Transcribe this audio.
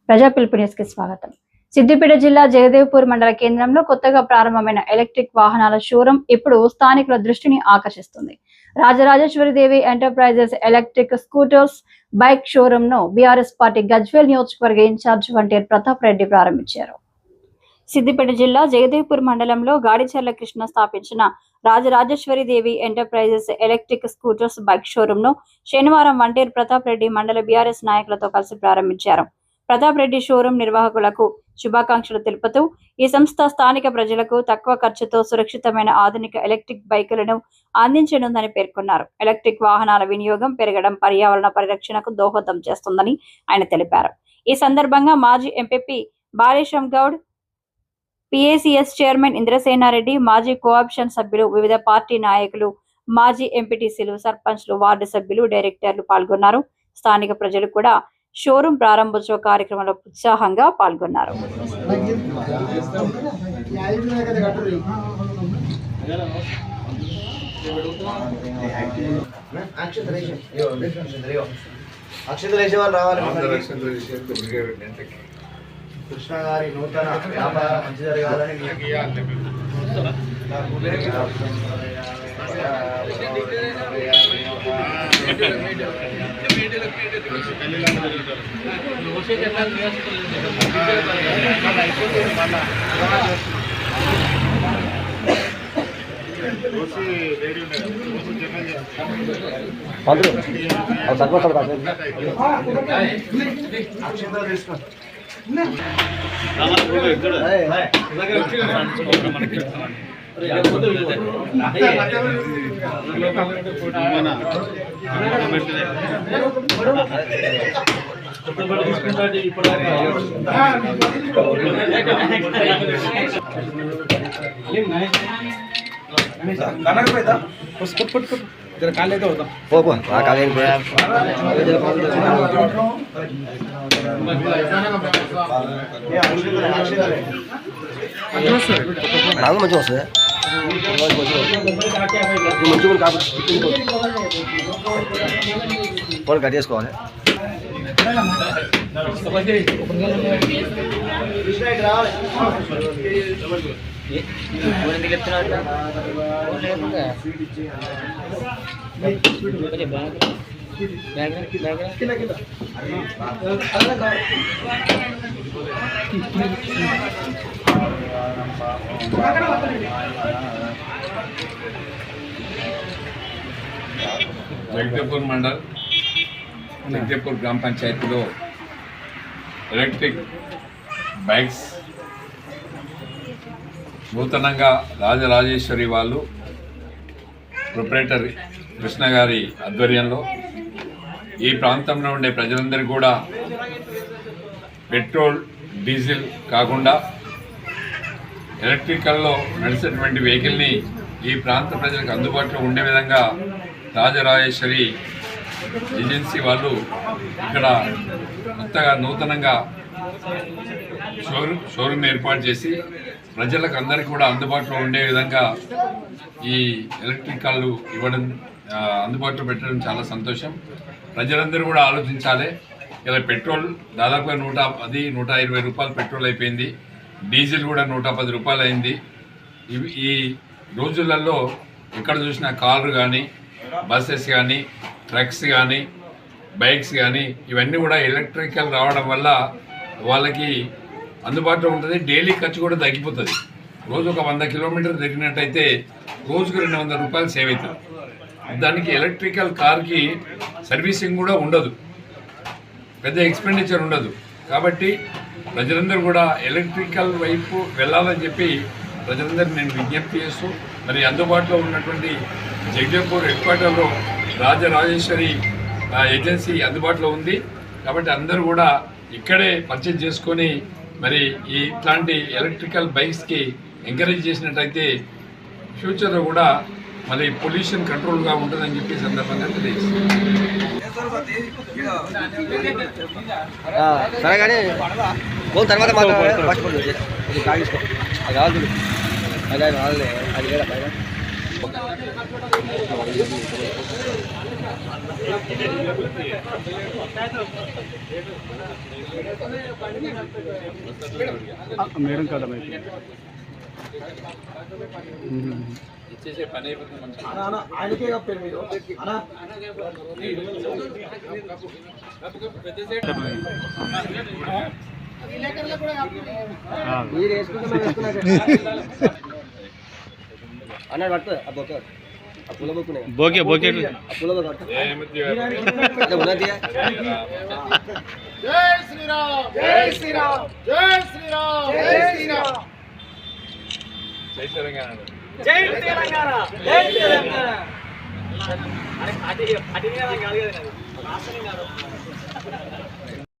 ప్రజా పిలుపు న్యూస్ కి స్వాగతం. సిద్దిపేట జిల్లా జగదేవ్పూర్ మండల కేంద్రంలో కొత్తగా ప్రారంభమైన ఎలక్ట్రిక్ వాహనాల షోరూం ఇప్పుడు స్థానికుల దృష్టిని ఆకర్షిస్తుంది. Rajarajeshwari Devi enterprises electric scooters bike showroom ను బీఆర్ఎస్ పార్టీ గజ్వేల్ నియోజకవర్గ ఇన్ఛార్జ్ వంటేరు ప్రతాప్ రెడ్డి ప్రారంభించారు. సిద్దిపేట జిల్లా జగదేవ్పూర్ మండలంలో గాడిచర్ల కృష్ణ స్థాపించిన Rajarajeshwari Devi enterprises electric scooters bike showroom ను శనివారం వంటేరు ప్రతాప్ రెడ్డి మండల బీఆర్ఎస్ నాయకులతో కలిసి ప్రారంభించారు. ప్రతాప్ రెడ్డి షోరూం నిర్వాహకులకు శుభాకాంక్షలు తెలుపుతూ ఈ సంస్థ స్థానిక ప్రజలకు తక్కువ ఖర్చుతో సురక్షితమైన ఆధునిక ఎలక్ట్రిక్ బైకులను అందించనుందని పేర్కొన్నారు. ఎలక్ట్రిక్ వాహనాల వినియోగం పెరగడం పర్యావరణ పరిరక్షణకు దోహదం చేస్తుందని ఆయన తెలిపారు. ఈ సందర్భంగా మాజీ MPP Balesham Goud, PACS chairman Indrasenareddy, మాజీ కోఆప్షన్ సభ్యులు, వివిధ పార్టీ నాయకులు, మాజీ ఎంపీటీసీలు, సర్పంచ్లు, వార్డు సభ్యులు, డైరెక్టర్లు పాల్గొన్నారు. స్థానిక ప్రజలు కూడా షోరూం ప్రారంభోత్సవ కార్యక్రమంలో ఉత్సాహంగా పాల్గొన్నారు. కృష్ణ గారి నూతన వ్యాపారం మంచి జరగాలని మంచిగా వస్తుంది. ఫోన్ కట్ చేసుకోవాలి. జగదేవ్పూర్ మండల్ జగదేవ్పూర్ గ్రామ పంచాయతీలో ఎలక్ట్రిక్ బైక్స్ నూతనంగా రాజరాజేశ్వరి వాళ్ళు ప్రొప్రైటర్ కృష్ణ గారి ఆధ్వర్యంలో ఈ ప్రాంతంలో ఉండే ప్రజలందరికీ కూడా పెట్రోల్, డీజిల్ కాకుండా ఎలక్ట్రికల్లో నడిచేటువంటి వెహికల్ని ఈ ప్రాంత ప్రజలకు అందుబాటులో ఉండే విధంగా రాజరాజేశ్వరి ఏజెన్సీ వాళ్ళు ఇక్కడ కొత్తగా నూతనంగా షోరూమ్ ఏర్పాటు చేసి ప్రజలకు అందరికీ కూడా అందుబాటులో ఉండే విధంగా ఈ ఎలక్ట్రికల్ ఇవ్వడం, అందుబాటులో పెట్టడం చాలా సంతోషం. ప్రజలందరూ కూడా ఆలోచించాలి. ఇలా పెట్రోల్ దాదాపుగా 110-120 రూపాయలు పెట్రోల్ అయిపోయింది. డీజిల్ కూడా 110 రూపాయలు అయింది. ఈ రోజులలో ఎక్కడ చూసినా కార్లు కానీ, బస్సెస్ కానీ, ట్రక్స్ కానీ, బైక్స్ కానీ ఇవన్నీ కూడా ఎలక్ట్రికల్ రావడం వల్ల వాళ్ళకి అందుబాటులో ఉంటుంది. డైలీ ఖర్చు కూడా తగ్గిపోతుంది. రోజు ఒక 100 కిలోమీటర్లు తిరిగినట్టయితే రోజుకు 200 రూపాయలు సేవ్ అవుతుంది. దానికి ఎలక్ట్రికల్ కార్కి సర్వీసింగ్ కూడా ఉండదు, పెద్ద ఎక్స్పెండిచర్ ఉండదు. కాబట్టి ప్రజలందరూ కూడా ఎలక్ట్రికల్ వైపు వెళ్ళాలని చెప్పి ప్రజలందరూ నేను విజ్ఞప్తి చేస్తూ, మరి అందుబాటులో ఉన్నటువంటి జగదేవ్పూర్ హెడ్ క్వార్టర్లో రాజరాజేశ్వరి ఏజెన్సీ అందుబాటులో ఉంది. కాబట్టి అందరూ కూడా ఇక్కడే పర్చేజ్ చేసుకొని మరి ఇట్లాంటి ఎలక్ట్రికల్ బైక్స్కి ఎంకరేజ్ చేసినట్టయితే ఫ్యూచర్లో కూడా మళ్ళీ పొల్యూషన్ కంట్రోల్గా ఉంటుందని చెప్పి సందర్భంగా సరే కానీ తర్వాత మేడం కదా ఇచ్చేసే పని అయిపోతుంది మంచిగా. ఆయనకే చెప్పారు మీరు అన్నా మీరు అన్నాడు పట్టు ఆ బొక్క ఆ పుల్ల బొక్కునే బోకే బోకే ఆ పుల్ల బొక్క ఏమిటి? జై శ్రీరామ్ జై శ్రీరామ్ జై శ్రీరామ్ జై శ్రీరామ్ జై తెలంగాణ. జై తెలంగాణ జై తెలంగాణ అరే పార్టీ కాదు కదా రాష్ట్రం కాదు